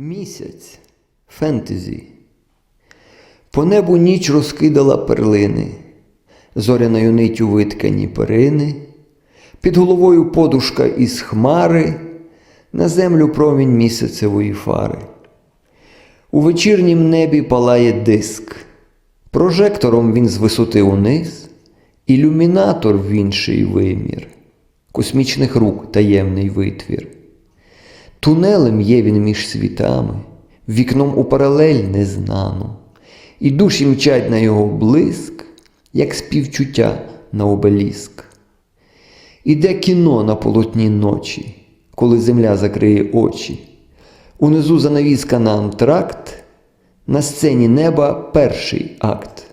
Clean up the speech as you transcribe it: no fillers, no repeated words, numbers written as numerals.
Місяць. Фентезі. По небу ніч розкидала перлини, зоряною ниттю виткані перини, під головою подушка із хмари, на землю промінь місяцевої фари. У вечірнім небі палає диск, прожектором він з висоти униз, ілюмінатор в інший вимір, космічних рук таємний витвір. Тунелем є він між світами, вікном у паралель незнану, і душі мчать на його блиск, як співчуття на обеліск. Іде кіно на полотні ночі, коли земля закриє очі. Унизу занавіска на антракт, на сцені неба перший акт.